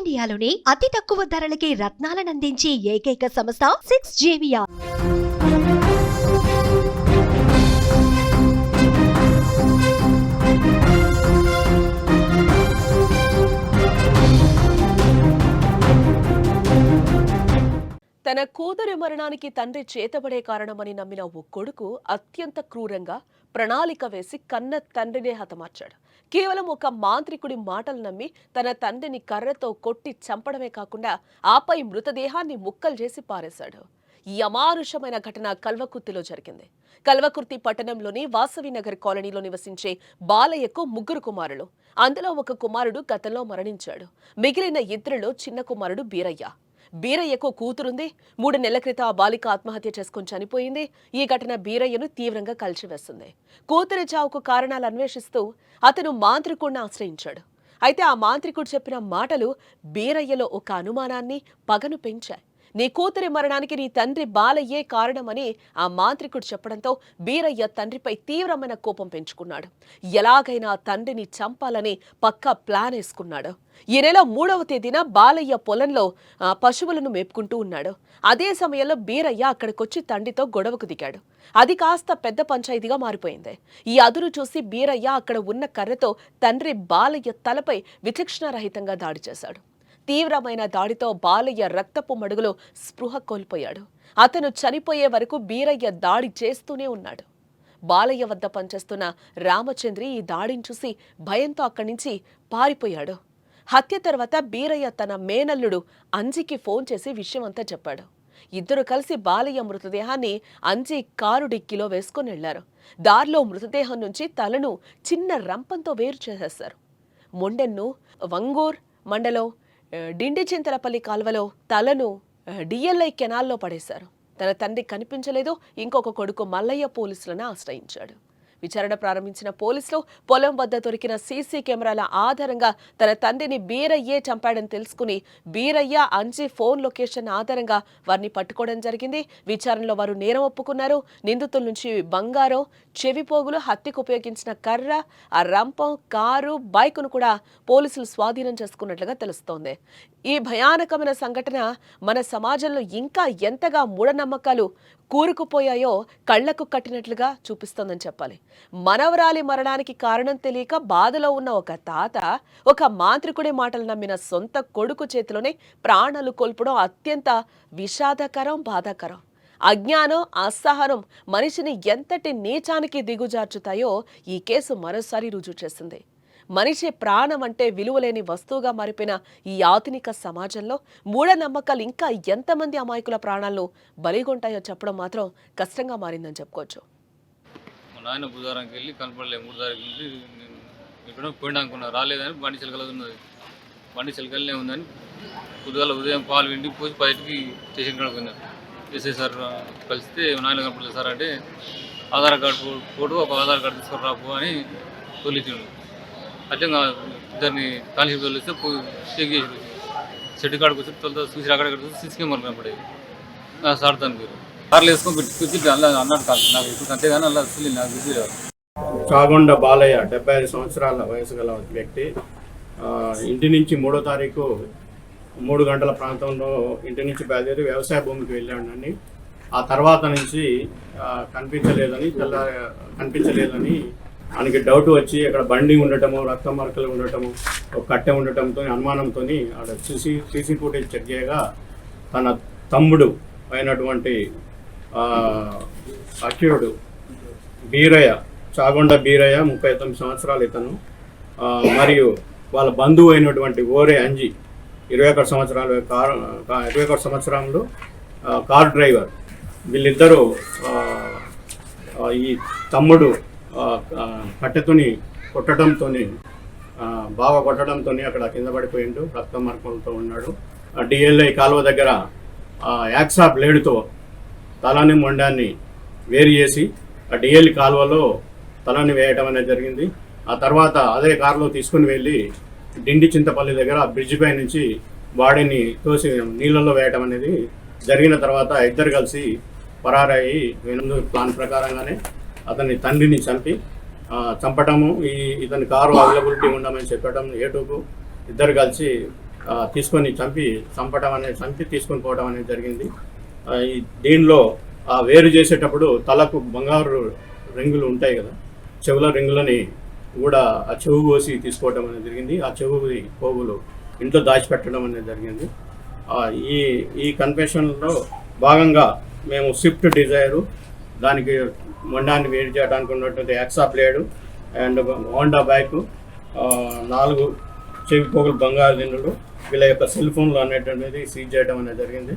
ఇండియాలోనే అతి తక్కువ ధరలకి రత్నాలనందించే ఏకైక సంస్థ 6JVR. తన కూతురి మరణానికి తండ్రి చేతబడే కారణమని నమ్మిన ఓ కొడుకు అత్యంత క్రూరంగా ప్రణాళిక వేసి కన్న తండ్రినే హతమార్చాడు. కేవలం ఒక మాంత్రికుడి మాటలు నమ్మి తన తండ్రిని కర్రతో కొట్టి చంపడమే కాకుండా ఆపై మృతదేహాన్ని ముక్కలు చేసి పారేశాడు. ఈ అమానుషమైన ఘటన కల్వకుర్తిలో జరిగింది. కల్వకుర్తి పట్టణంలోని వాసవినగర్ కాలనీలో నివసించే బాలయ్యకు 3 కుమారులు. అందులో ఒక కుమారుడు గతంలో మరణించాడు. మిగిలిన ఇద్దరిలో చిన్న కుమారుడు బీరయ్యకు కూతురుంది. 3 నెలల క్రితం ఆ బాలిక ఆత్మహత్య చేసుకుని చనిపోయింది. ఈ ఘటన బీరయ్యను తీవ్రంగా కలిచివేస్తుంది. కూతురి చావుకు కారణాలు అన్వేషిస్తూ అతను మాంత్రికుడిని ఆశ్రయించాడు. అయితే ఆ మాంత్రికుడు చెప్పిన మాటలు బీరయ్యలో ఒక అనుమానాన్ని, పగను పెంచాయి. నీ కూతురి మరణానికి నీ తండ్రి బాలయ్యే కారణమని ఆ మాంత్రికుడు చెప్పడంతో బీరయ్య తండ్రిపై తీవ్రమైన కోపం పెంచుకున్నాడు. ఎలాగైనా తండ్రిని చంపాలని పక్కా ప్లాన్ వేసుకున్నాడు. ఈ నెల 3వ తేదీన బాలయ్య పొలంలో పశువులను మేపుకుంటూ ఉన్నాడు. అదే సమయంలో బీరయ్య అక్కడికొచ్చి తండ్రితో గొడవకు దిగాడు. అది కాస్త పెద్ద పంచాయతీగా మారిపోయింది. ఈ అదురు చూసి బీరయ్య అక్కడ ఉన్న కర్రతో తండ్రి బాలయ్య తలపై విచక్షణారహితంగా దాడి చేశాడు. తీవ్రమైన దాడితో బాలయ్య రక్తపు మడుగులో స్పృహ కోల్పోయాడు. అతను చనిపోయే వరకు బీరయ్య దాడి చేస్తూనే ఉన్నాడు. బాలయ్య వద్ద పనిచేస్తున్న రామచంద్రి ఈ దాడిని చూసి భయంతో అక్కడి నుంచి పారిపోయాడు. హత్య తర్వాత బీరయ్య తన మేనల్లుడు అంజికి ఫోన్ చేసి విషయమంతా చెప్పాడు. ఇద్దరు కలిసి బాలయ్య మృతదేహాన్ని అంజి కారు డిక్కీలో వేసుకుని వెళ్లారు. దారిలో మృతదేహం నుంచి తలను చిన్న రంపంతో వేరు చేసేశారు. మొండెన్ను వంగూర్ మండలం డిండిచింతలపల్లి కాల్వలో తలను డిఎల్ఐ కెనాల్లో పడేశారు. తన తండ్రి కనిపించలేదు. ఇంకొక కొడుకు మల్లయ్య పోలీసులను ఆశ్రయించాడు. విచారణ ప్రారంభించిన పోలీసులు పొలం వద్ద దొరికిన సీసీ కెమెరాల ఆధారంగా తన తండ్రిని బీరయ్యే చంపాడని తెలుసుకుని బీరయ్య అంజి ఫోన్ లొకేషన్ ఆధారంగా వారిని పట్టుకోవడం జరిగింది. విచారణలో వారు నేరం ఒప్పుకున్నారు. నిందితుల నుంచి బంగారం, చెవిపోగులు, హత్యకు ఉపయోగించిన కర్ర, ఆ రంపం, కారు, బైకును కూడా పోలీసులు స్వాధీనం చేసుకున్నట్లుగా తెలుస్తోంది. ఈ భయానకమైన సంఘటన మన సమాజంలో ఇంకా ఎంతగా మూఢనమ్మకాలు కూరుకుపోయాయో కళ్లకు కట్టినట్లుగా చూపిస్తోందని చెప్పాలి. మనవరాలి మరణానికి కారణం తెలియక బాధలో ఉన్న ఒక తాత ఒక మాంత్రికుడి మాటలు నమ్మిన సొంత కొడుకు చేతిలోనే ప్రాణాలు కోల్పడం అత్యంత విషాదకరం, బాధాకరం. అజ్ఞానం, అసహనం మనిషిని ఎంతటి నీచానికి దిగుజార్చుతాయో ఈ కేసు మరోసారి రుజువు చేసింది. మనిషి ప్రాణం అంటే విలువలేని వస్తువుగా మారిపోయిన ఈ ఆధునిక సమాజంలో మూఢనమ్మకాలు ఇంకా ఎంతమంది అమాయకుల ప్రాణాలను బలిగొంటాయో చెప్పడం మాత్రం కష్టంగా మారిందని చెప్పుకోవచ్చు. మా నాయన బుధవారంకి వెళ్ళి కనపడలేదు. 3 తారీఖు నుంచి ఇక్కడ పోయినా అనుకున్నా, రాలేదని బండి చిలకలు ఉన్నది. బండి చిలకలనే ఉందని పొద్దుగాల ఉదయం పాలు విండి పోసి బయటికి స్టేషన్ కనుక్కున్నారు. ఎస్ఐ సార్ కలిస్తే నాయన కనపడలేదు సార్ అంటే ఆధార్ కార్డు ఫోటో, ఒక ఆధార్ కార్డు తీసుకొని రాపు అని తొలిచిండు. అట్లా ఇద్దరిని కానిస్టేబుల్ తోలిస్తే చెక్ చేసి షెడ్ కాడికి వచ్చి తొలితో చూసి అక్కడ సీసీ కెమెరా కనపడేది. సార్ దానికి కార్లు వేసుకొని పెట్టి అలా అన్నాడు కాదు నాకు ఇప్పుడు, అంతేగాని అలా అసలు నాకు బిజీ రాదు. చాగొండ బాలయ్య 75 సంవత్సరాల వయసు గల వ్యక్తి ఇంటి నుంచి 3వ తారీఖు 3 గంటల ప్రాంతంలో ఇంటి నుంచి బయలుదేరి వ్యవసాయ భూమికి వెళ్ళాడని, ఆ తర్వాత నుంచి కనిపించలేదని ఆయనకి డౌట్ వచ్చి అక్కడ బండి ఉండటము, రక్త మరకలు ఉండటము, ఒక కట్టె ఉండటంతో అనుమానంతో అక్కడ సీసీ ఫుటేజ్ చెక్ చేయగా తన తమ్ముడు అయినటువంటి అఖిలుడు బీరయ్య, చాగొండ బీరయ్య 39 సంవత్సరాలు ఇతను, మరియు వాళ్ళ బంధువు అయినటువంటి ఓరే అంజి 21 సంవత్సరంలో కార్ డ్రైవర్. వీళ్ళిద్దరూ ఈ తమ్ముడు కట్టెతోని కొట్టడంతో, బాగా కొట్టడంతో అక్కడ కింద పడిపోయిండు, రక్త మార్పులతో ఉన్నాడు. డిఎల్ఐ కాలువ దగ్గర యాక్సా బ్లేడుతో తలని మొండాన్ని వేరు చేసి ఆ డిఎల్ఐ కాలువలో తలని వేయటం అనేది జరిగింది. ఆ తర్వాత అదే కారులో తీసుకుని వెళ్ళి డిండిచింతపల్లి దగ్గర బ్రిడ్జ్ పై నుంచి బాడీని తోసి నీళ్ళల్లో వేయటం అనేది జరిగిన తర్వాత ఇద్దరు కలిసి పరారయ్యి ప్లాన్ ప్రకారంగానే అతని తండ్రిని చంపటము, ఇతని కారు అవైలబిలిటీ ఉండమని చెప్పడం, ఏటుకు ఇద్దరు కలిసి తీసుకొని చంపి తీసుకొని పోవడం అనేది జరిగింది. దీనిలో వేరు చేసేటప్పుడు తలకు బంగారు రింగులు ఉంటాయి కదా, చెవుల రింగులని కూడా ఆ చెవు కోసి తీసుకోవడం అనేది జరిగింది. ఆ చెవు పోగులు ఇంట్లో దాచిపెట్టడం అనేది జరిగింది. ఈ కన్ఫెషన్లో భాగంగా మేము స్విఫ్ట్ డిజైరు, దానికి మొండాన్ని వేడి చేయడానికి ఉన్నటువంటి ఎక్సా బ్లేడు అండ్ హోండా బైక్, 4 చెవి పోగులు బంగారు దిండులు, వీళ్ళ యొక్క సెల్ ఫోన్లు అనేటువంటిది సీజ్ చేయడం అనేది జరిగింది.